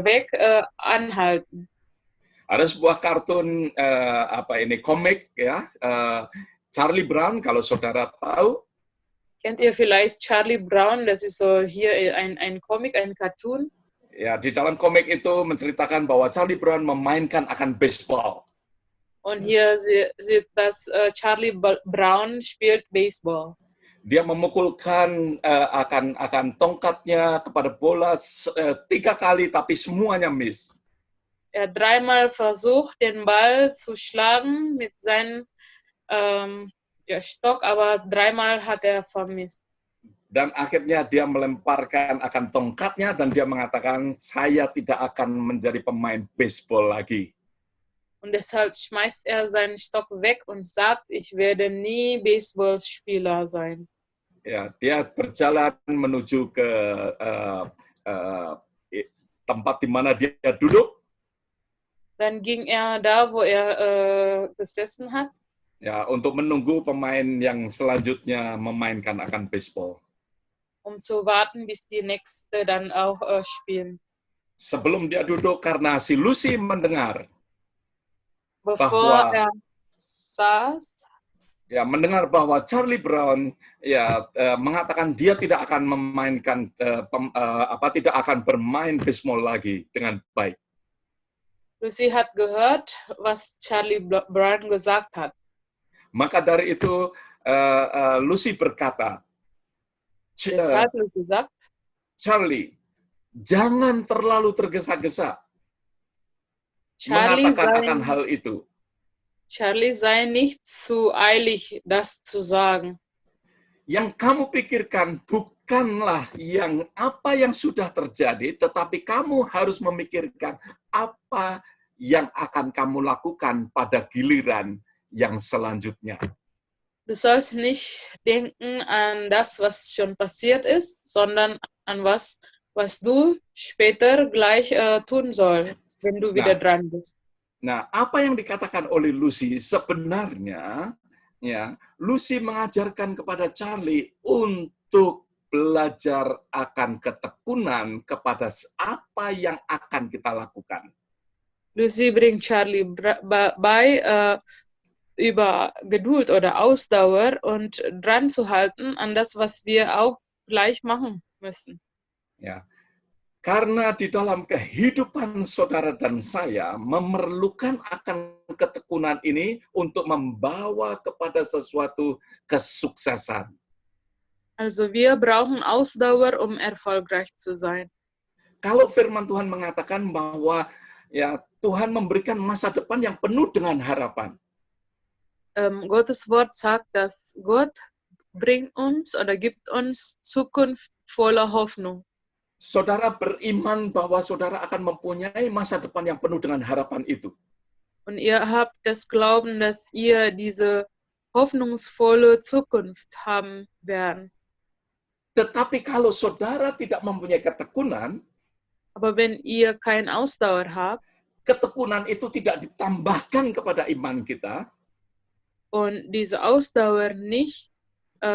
Weg anhalten. Ada sebuah kartun komik ya, Charlie Brown, kalau saudara tahu. Kennt ihr vielleicht Charlie Brown? Das ist so hier ein Comic, ein Cartoon. Ya, di dalam komik itu menceritakan bahwa Charlie Brown memainkan akan baseball. Und hier sieht das Charlie Brown spielt Baseball. Dia memukulkan akan tongkatnya kepada bola 3 kali, tapi semuanya miss. Er hat 3-mal versucht, den Ball zu schlagen mit seinem Stock, aber 3-mal hat er vermisst. Dan akhirnya dia melemparkan akan tongkatnya dan dia mengatakan, saya tidak akan menjadi pemain baseball lagi. Und deshalb schmeißt er seinen Stock weg und sagt, ich werde nie Baseballspieler sein. Ya, dia berjalan menuju ke tempat di mana dia duduk. Dann ging er da, wo er gesessen hat. Ya, untuk menunggu pemain yang selanjutnya memainkan akan baseball. Zu warten, bis die nächste dann auch spielen. Sebelum dia duduk, karena si Lucy mendengar. Bevor er saß, ya, mendengar bahwa Charlie Brown ya mengatakan dia tidak akan memainkan tidak akan bermain baseball lagi dengan baik. Lucy hat gehört, was Charlie Brown gesagt hat. Maka dari itu Lucy berkata, Deshalb Lucy sagt, Charlie, jangan terlalu tergesa-gesa Charlie mengatakan akan hal itu. Charlie, sei nicht zu eilig, das zu sagen. Yang kamu pikirkan bukanlah apa yang sudah terjadi, tetapi kamu harus memikirkan apa yang akan kamu lakukan pada giliran yang selanjutnya. Du sollst nicht denken an das, was schon passiert ist, sondern an was du später gleich tun sollst, wenn du wieder dran bist. Nah, apa yang dikatakan oleh Lucy sebenarnya, ya, Lucy mengajarkan kepada Charlie untuk belajar akan ketekunan kepada apa yang akan kita lakukan. Lucy bringt Charlie bei, über Geduld oder Ausdauer und dran zu halten an das, was wir auch gleich machen müssen. Ya, karena di dalam kehidupan saudara dan saya memerlukan akan ketekunan ini untuk membawa kepada sesuatu kesuksesan. Also wir brauchen Ausdauer, um erfolgreich zu sein. Kalau firman Tuhan mengatakan bahwa ya Tuhan memberikan masa depan yang penuh dengan harapan. Gottes Wort sagt, dass Gott bringt uns oder gibt uns Zukunft voller Hoffnung. Saudara beriman bahwa saudara akan mempunyai masa depan yang penuh dengan harapan itu. Und ihr habt das Glauben, dass ihr diese hoffnungsvolle Zukunft haben werden. Tetapi kalau saudara tidak mempunyai ketekunan, Aber wenn ihr keine Ausdauer habt ketekunan itu tidak ditambahkan kepada iman kita, und diese Ausdauer nicht,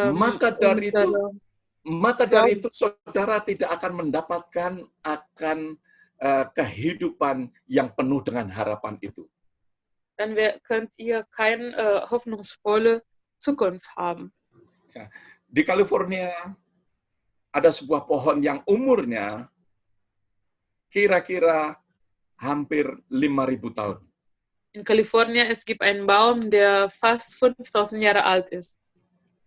maka dari unsere- itu saudara tidak akan mendapatkan akan kehidupan yang penuh dengan harapan itu. dann könnt ihr keine hoffnungsvolle Zukunft haben. Di California ada sebuah pohon yang umurnya kira-kira hampir 5.000 tahun. In Kalifornien es gibt einen Baum, der fast 5000 Jahre alt ist.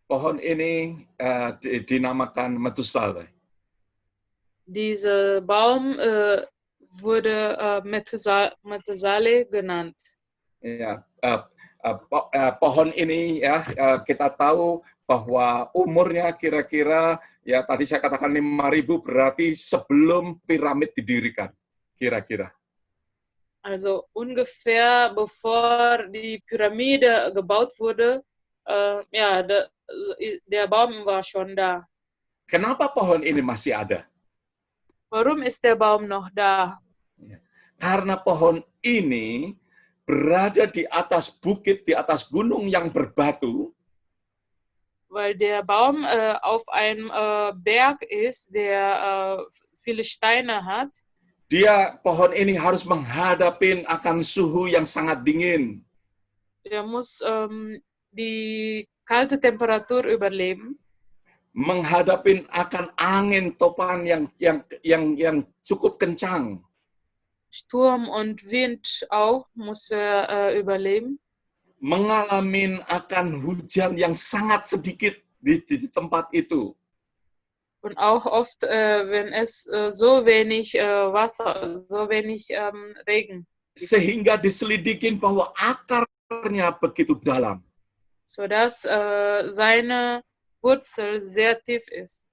Pohon ini dinamakan Methuselah. Dieser Baum wurde Methuselah genannt. Ya, pohon ini ya kita tahu bahwa umurnya kira-kira ya tadi saya katakan 5.000 berarti sebelum piramid didirikan kira-kira. Also ungefähr bevor die Pyramide gebaut wurde, ja, der Baum war schon da. Kenapa pohon ini masih ada? Warum ist der Baum noch da? Karena pohon ini berada di atas bukit, di atas gunung yang berbatu. Weil der Baum auf einem Berg ist, der viele Steine hat. Pohon ini harus menghadapi akan suhu yang sangat dingin. Der muss die kalte Temperatur überleben. Menghadapi akan angin topan yang cukup kencang. Sturm und Wind auch muss er überleben. Mengalami akan hujan yang sangat sedikit di tempat itu. Und auch oft, wenn es so wenig Wasser, so wenig Regen. Sehingga diselidikin bahwa akarnya begitu dalam. Sodass seine Wurzel sehr tief ist.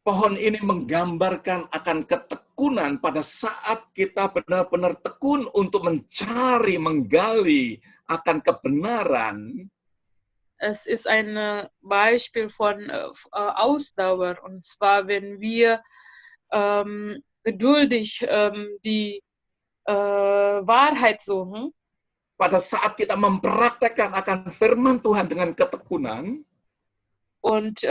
Pohon ini menggambarkan akan ketekunan pada saat kita benar-benar tekun untuk mencari, menggali akan kebenaran. Es ist ein Beispiel von Ausdauer. Und zwar, wenn wir geduldig die Wahrheit suchen. Pada saat kita mempraktekkan akan firman Tuhan dengan ketekunan. Und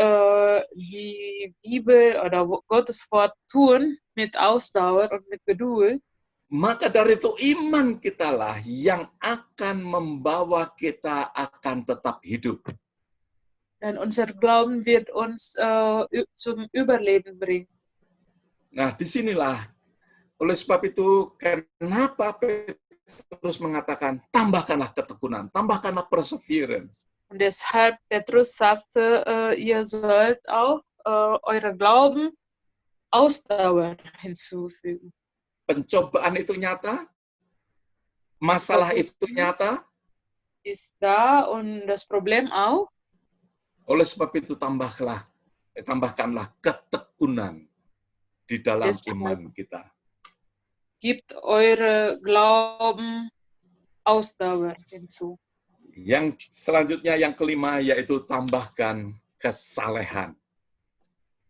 die Bibel oder Gottes Wort tun mit Ausdauer und mit Geduld. Maka dari itu iman kitalah yang akan membawa kita akan tetap hidup. Dan unser Glauben wird uns zum Überleben bringen. Nah, disinilah oleh sebab itu kenapa Petrus mengatakan tambahkanlah ketekunan, tambahkanlah perseverance. Und deshalb Petrus sagte, ihr sollt auch eure Glauben Ausdauer hinzufügen. Pencobaan itu nyata, masalah itu nyata. Ist da und das Problem auch. Oleh sebab itu tambahkanlah ketekunan di dalam iman kita. Gibt eure Glauben Ausdauer hinzu. Yang selanjutnya, yang kelima, yaitu tambahkan kesalehan.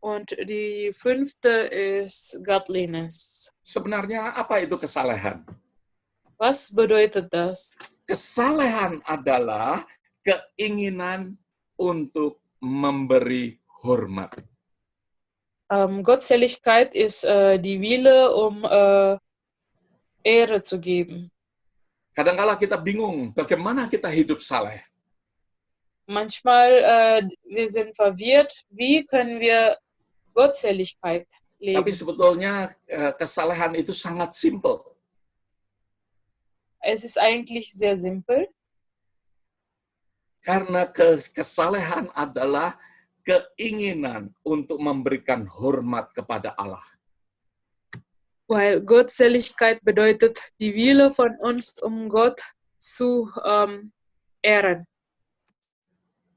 Und die 5. ist Godliness. Sebenarnya apa itu kesalehan? Was bedeutet das? Kesalehan adalah keinginan untuk memberi hormat. Gottseligkeit ist die Wille, Ehre zu geben. Kadang-kala kita bingung bagaimana kita hidup saleh. Manchmal wir sind verwirrt, wie können wir Gottseligkeit leben. Tapi sebetulnya kesalehan itu sangat simpel. Es ist eigentlich sehr simpel. Karena kesalehan adalah keinginan untuk memberikan hormat kepada Allah. Weil Gottseligkeit bedeutet die Wille von uns, Gott zu ehren.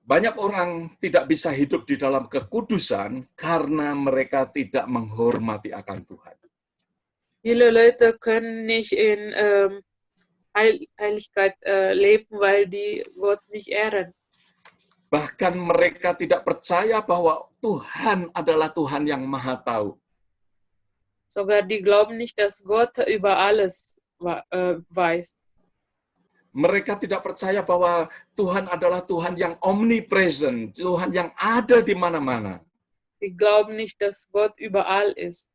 Banyak orang tidak bisa hidup di dalam kekudusan karena mereka tidak menghormati akan Tuhan. Viele Leute können nicht in Heiligkeit leben, weil die Gott nicht ehren. Bahkan mereka tidak percaya bahwa Tuhan adalah Tuhan yang Maha Tahu. Sogar die glauben nicht, dass Gott über alles weiß. Mereka tidak percaya bahwa Tuhan adalah Tuhan yang omnipresent, Tuhan yang ada di mana-mana. Die glauben nicht, dass Gott überall ist.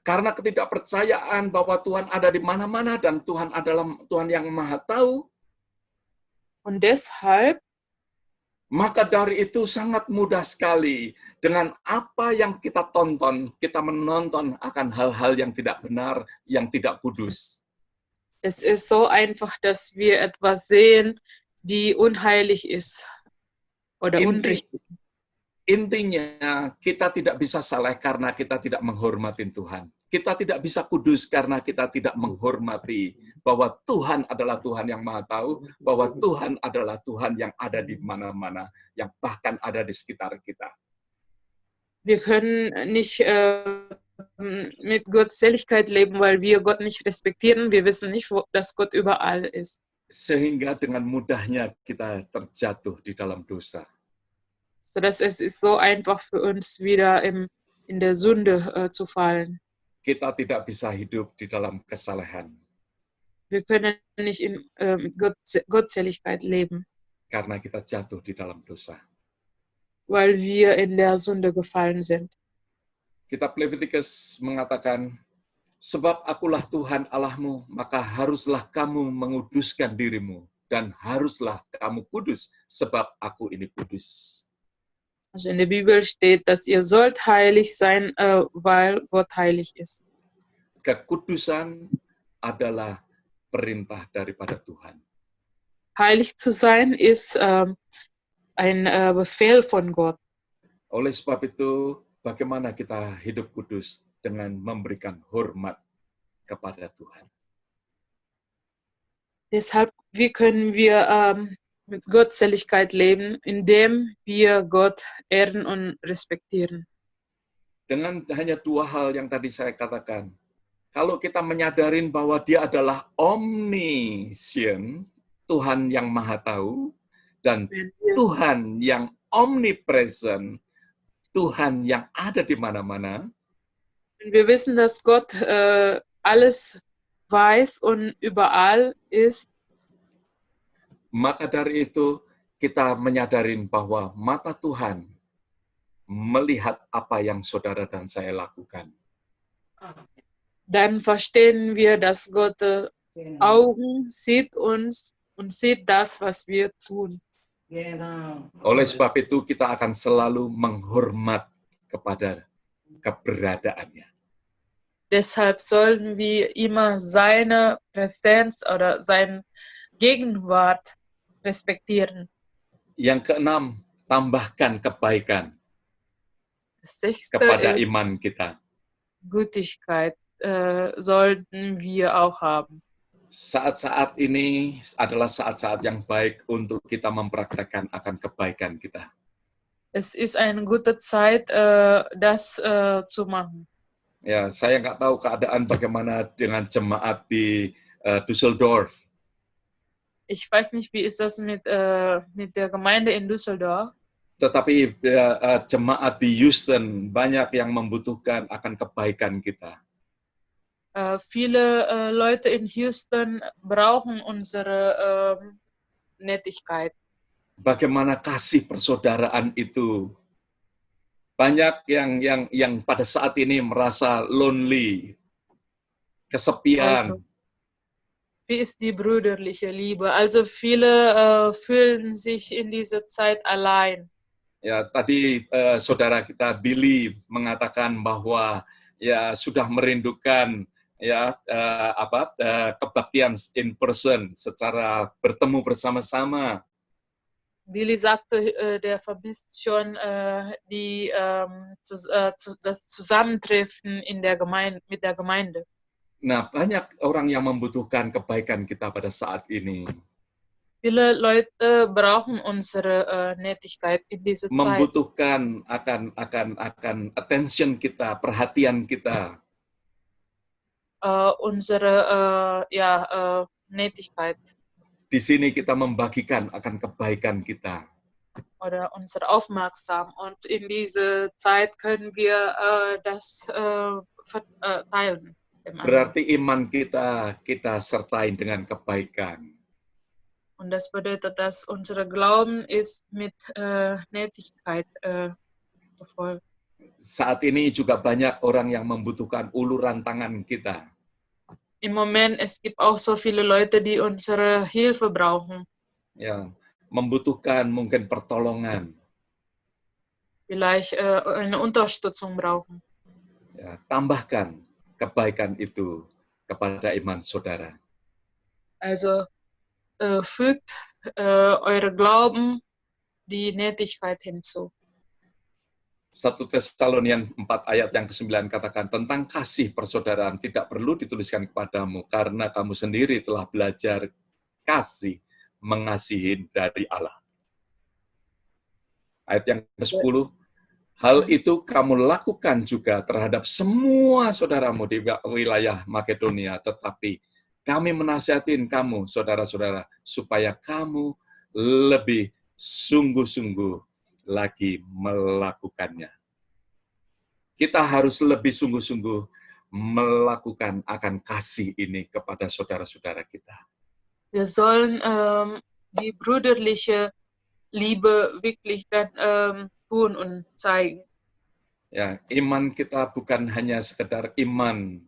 Karena ketidakpercayaan bahwa Tuhan ada di mana-mana dan Tuhan adalah Tuhan yang Maha Tahu, Und deshalb maka dari itu sangat mudah sekali dengan apa yang kita tonton, kita menonton akan hal-hal yang tidak benar, yang tidak kudus. es ist so einfach, dass wir etwas sehen, die unheilig ist oder unrichtig. Intinya, kita tidak bisa salah karena kita tidak menghormati Tuhan. Kita tidak bisa kudus karena kita tidak menghormati bahwa Tuhan adalah Tuhan yang Maha Tahu, bahwa Tuhan adalah Tuhan yang ada di mana-mana, yang bahkan ada di sekitar kita. Wir können nicht mit Gottseligkeit leben, weil wir Gott nicht respektieren. Wir wissen nicht, dass Gott überall ist. Sehingga dengan mudahnya kita terjatuh di dalam dosa. Sodass es ist so einfach für uns, wieder in der Sünde zu fallen. Kita tidak bisa hidup di dalam kesalehan. Wir können nicht in Gottseligkeit leben, Karena kita jatuh di dalam dosa. weil wir in der Sünde gefallen sind. Kitab Levitikus mengatakan, sebab akulah Tuhan Allahmu, maka haruslah kamu menguduskan dirimu, dan haruslah kamu kudus, sebab aku ini kudus. Also in der Bibel steht, dass ihr sollt heilig sein, weil Gott heilig ist. Kekudusan adalah perintah daripada Tuhan. Heilig zu sein ist ein Befehl von Gott. Oleh sebab itu, bagaimana kita hidup kudus dengan memberikan hormat kepada Tuhan. Deshalb, wie können wir mit Gottseligkeit leben, indem wir Gott ehren und respektieren? Dengan hanya dua hal yang tadi saya katakan. Kalau kita menyadarin bahwa dia adalah omniscient, Tuhan yang Maha Tahu, dan Tuhan yang omnipresent, Tuhan yang ada di mana-mana. Wenn wir wissen, dass Gott alles weiß und überall ist, maka dari itu kita menyadarin bahwa mata Tuhan melihat apa yang saudara dan saya lakukan. dann verstehen wir, dass Gottes Augen sieht uns und sieht das, was wir tun. Oleh sebab itu kita akan selalu menghormat kepada keberadaannya. Deshalb sollten wir immer seine Präsenz oder seine Gegenwart respektieren. Yang keenam, tambahkan kebaikan Das sechste kepada ist iman kita. Gütigkeit, sollten wir auch haben. Saat-saat ini adalah saat-saat yang baik untuk kita mempraktekkan akan kebaikan kita. Es ist eine gute Zeit, das zu machen. Ya, saya nggak tahu keadaan bagaimana dengan jemaat di Düsseldorf. Ich weiß nicht, wie ist das mit der Gemeinde in Düsseldorf. Tetapi jemaat di Houston banyak yang membutuhkan akan kebaikan kita. Viele Leute in Houston brauchen unsere Nettigkeit. Bagaimana kasih persaudaraan itu? Banyak yang pada saat ini merasa lonely, kesepian. Also, wie ist die brüderliche Liebe? Also viele fühlen sich in dieser Zeit allein. Ya, tadi saudara kita Billy mengatakan bahwa ya sudah merindukan ya kebaktian in person secara bertemu bersama-sama. Billy sagte, der vermisst schon das Zusammentreffen mit der Gemeinde. Nah, banyak orang yang membutuhkan kebaikan kita pada saat ini. Viele Leute brauchen unsere Nettigkeit in dieser Zeit. Membutuhkan akan attention kita, perhatian kita. Unsere Nettigkeit Di sini kita membagikan akan kebaikan kita. oder unsere Aufmerksamkeit. Und in dieser Zeit können wir das teilen. Berarti iman kita sertai dengan kebaikan. Und das bedeutet, dass unser Glauben ist mit Nettigkeit gefolgt. Saat ini juga banyak orang yang membutuhkan uluran tangan kita. Im Moment, es gibt auch so viele Leute, die unsere Hilfe brauchen. Ya, membutuhkan mungkin pertolongan. Vielleicht eine Unterstützung brauchen. Ya, tambahkan kebaikan itu kepada iman saudara. Also fügt eure Glauben die Nettigkeit hinzu. 1 Tessalonian 4 ayat yang ke-9 katakan, tentang kasih persaudaraan tidak perlu dituliskan kepadamu, karena kamu sendiri telah belajar kasih mengasihi dari Allah. Ayat yang ke-10, hal itu kamu lakukan juga terhadap semua saudaramu di wilayah Makedonia, tetapi kami menasihatin kamu, saudara-saudara, supaya kamu lebih sungguh-sungguh lagi melakukannya. Kita harus lebih sungguh-sungguh melakukan akan kasih ini kepada saudara-saudara kita. Wir sollen die brüderliche Liebe wirklich dann tun und zeigen. Ya, iman kita bukan hanya sekedar iman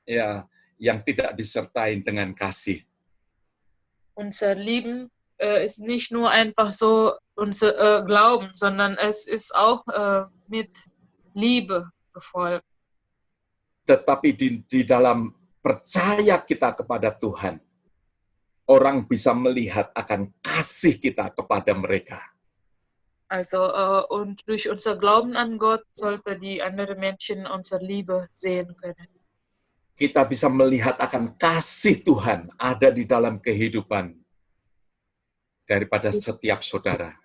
ya yang tidak disertai dengan kasih. Unser Lieben ist nicht nur einfach so unser Glauben, sondern es ist auch mit Liebe gefolgt. Tetapi di dalam percaya kita kepada Tuhan, orang bisa melihat akan kasih kita kepada mereka. Also und durch unser Glauben an Gott sollte die anderen Menschen unsere Liebe sehen können. Kita bisa melihat akan kasih Tuhan ada di dalam kehidupan daripada setiap saudara.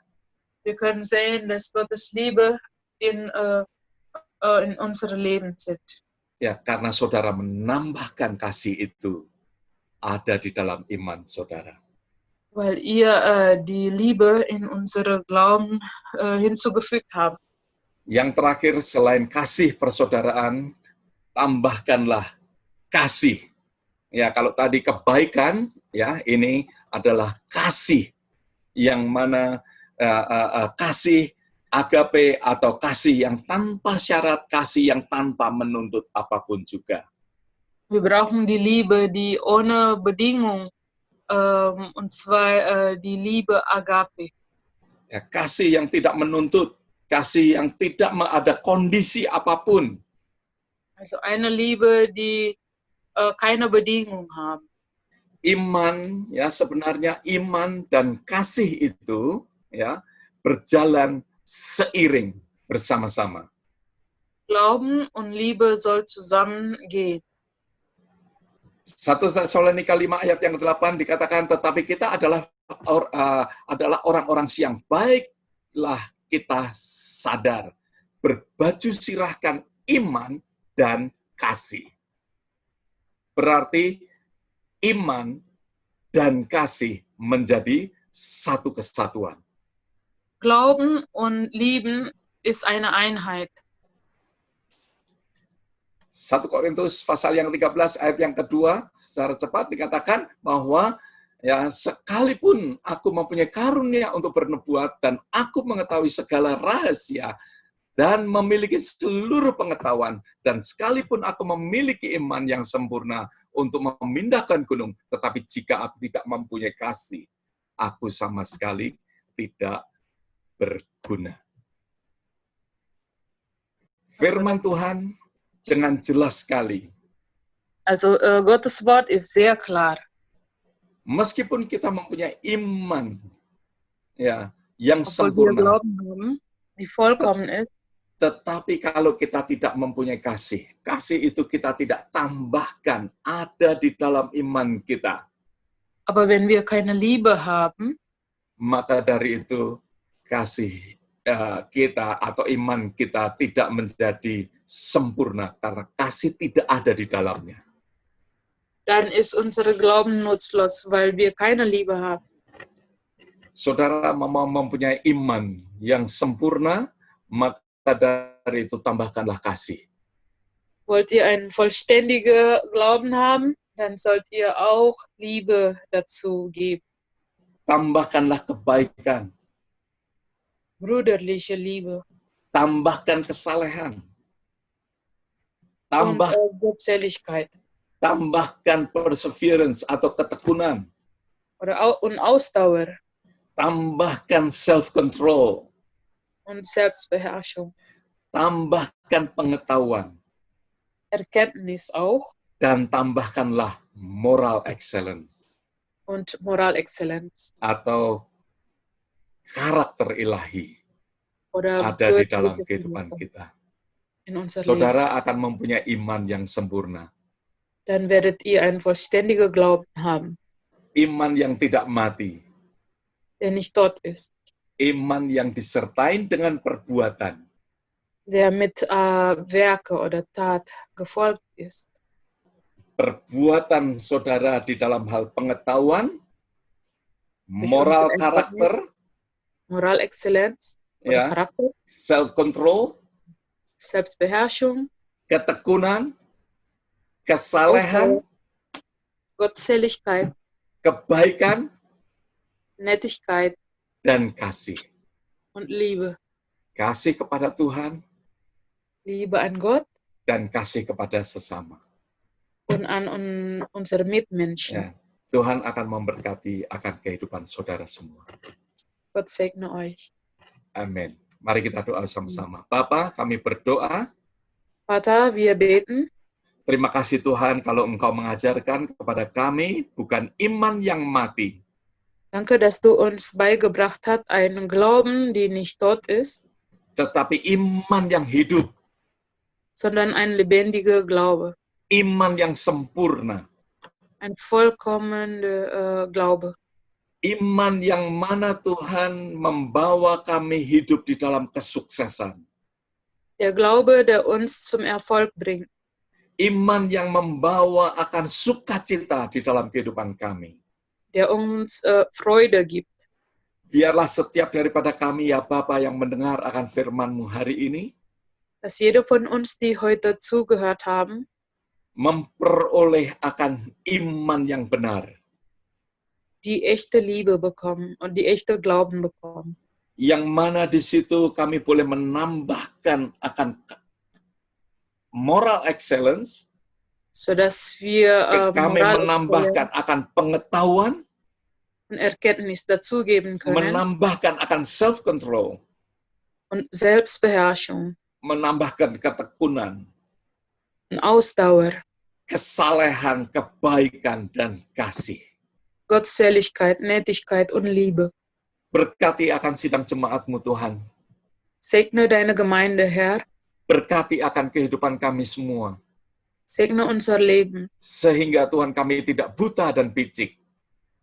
Wir können sehen, dass Gottes Liebe in unser Leben sind. Ya, karena saudara menambahkan kasih itu ada di dalam iman saudara. Weil ihr die Liebe in unsere Glauben hinzugefügt habt. Yang terakhir, selain kasih persaudaraan, tambahkanlah kasih. Ya, kalau tadi kebaikan, ya ini adalah kasih yang mana kasih agape atau kasih yang tanpa syarat, kasih yang tanpa menuntut apapun juga. Wir brauchen die Liebe, die ohne Bedingung, und zwar die Liebe agape. Ya, kasih yang tidak menuntut, kasih yang tidak ada kondisi apapun. Also eine Liebe, die keine Bedingung haben. Iman, ya sebenarnya iman dan kasih itu ya berjalan seiring bersama-sama. Glauben und Liebe soll zusammengehen. 1 Tesalonika 5 ayat yang ke-8 dikatakan, tetapi kita adalah orang-orang yang baiklah kita sadar, berbaju sirahkan iman dan kasih. Berarti iman dan kasih menjadi satu kesatuan. Glauben und Lieben ist eine Einheit. 1 Korintus pasal yang 13 ayat yang kedua secara cepat dikatakan bahwa ya sekalipun aku mempunyai karunia untuk bernubuat dan aku mengetahui segala rahasia dan memiliki seluruh pengetahuan, dan sekalipun aku memiliki iman yang sempurna untuk memindahkan gunung, tetapi jika aku tidak mempunyai kasih, aku sama sekali tidak berguna. Firman Tuhan dengan jelas sekali. Also Gottes Wort ist sehr klar. Meskipun kita mempunyai iman ya yang obwohl wir sempurna. Glauben haben, die vollkommen ist. Tetapi kalau kita tidak mempunyai kasih, kasih itu kita tidak tambahkan, ada di dalam iman kita. Aber wenn wir keine Liebe haben, Maka dari itu kasih kita atau iman kita tidak menjadi sempurna karena kasih tidak ada di dalamnya. dann ist unsere Glauben nutzlos, weil wir keine Liebe haben. Saudara mau mempunyai iman yang sempurna, maka dari itu tambahkanlah kasih. Wollt ihr einen vollständigen Glauben haben, dann sollt ihr auch Liebe dazu geben. Tambahkanlah kebaikan, Brüderliche Liebe tambahkan kesalehan, und Gottseligkeit tambahkan perseverance atau ketekunan, und Ausdauer tambahkan self-control, und Selbstbeherrschung. tambahkan pengetahuan, Erkenntnis auch dan tambahkanlah moral excellence und Moralexzellenz atau karakter ilahi oder ada di dalam göttliche kehidupan Charakter kita. in unser Leben. Saudara akan mempunyai iman yang sempurna. Dann werdet ihr einen vollständigen Glauben haben, Iman yang tidak mati. der nicht tot ist, Iman yang disertai dengan perbuatan. der mit Werke oder Tat gefolgt ist. Perbuatan saudara di dalam hal pengetahuan, moral karakter, Moralexzellenz oder ya, Charakter, self-control, Selbstbeherrschung, ketekunan, kesalehan, Gottseligkeit, kebaikan, Nettigkeit dan kasih. und Liebe. Kasih kepada Tuhan Liebe an Gott dan kasih kepada sesama. und an unsere Mitmenschen. Ya, Tuhan akan memberkati akan kehidupan saudara semua. Gott segne euch. Amin. Mari kita doa sama-sama. Bapa, kami berdoa. Vater, wir beten. Terima kasih Tuhan kalau Engkau mengajarkan kepada kami bukan iman yang mati, Danke, dass du uns beigebracht hast, einen Glauben, der nicht tot ist, tetapi iman yang hidup, sondern ein lebendiger Glaube, iman yang sempurna, ein vollkommener Glaube. iman yang mana Tuhan membawa kami hidup di dalam kesuksesan. Der Glaube, der uns zum Erfolg bringt. Iman yang membawa akan sukacita di dalam kehidupan kami. Der uns Freude gibt. Biarlah setiap daripada kami ya Bapa yang mendengar akan firman-Mu hari ini, Dass jeder von uns, die heute zugehört haben, memperoleh akan iman yang benar, die echte Liebe bekommen und die echte Glauben bekommen. yang mana di situ kami boleh menambahkan akan moral excellence, Sodass wir kami menambahkan akan pengetahuan, und Erkenntnis dazugeben können menambahkan akan self-control, und Selbstbeherrschung menambahkan ketekunan, und Ausdauer, kesalehan, kebaikan, dan kasih. Gottseligkeit, Nettigkeit und Liebe. Berkati akan sidang jemaat-Mu Tuhan. Segne deine Gemeinde, Herr. Berkati akan kehidupan kami semua. Segne unser Leben, Sehingga Tuhan kami tidak buta dan picik.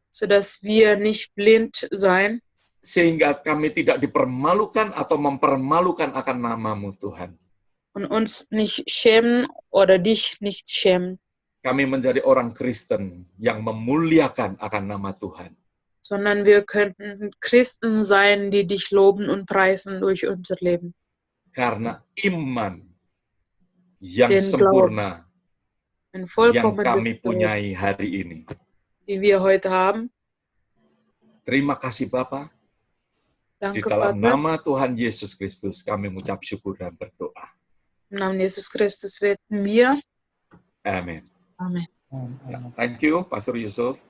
sodass wir nicht blind sein, Sehingga kami tidak dipermalukan atau mempermalukan akan nama-Mu Tuhan. und uns nicht schämen oder dich nicht schämen, Kami menjadi orang Kristen yang memuliakan akan nama Tuhan. sondern wir könnten Christen sein, die dich loben und preisen durch unser Leben. Karena iman yang Den sempurna Ein yang vollkommenes kami Glauben, punyai hari ini. die wir heute haben. Terima kasih Bapa. Di Danke, dalam Vater. nama Tuhan Yesus Kristus kami mengucap syukur dan berdoa. Im Namen Jesus Christus beten wir. Amin. Amen. Ya, thank you, Pastor Yusuf.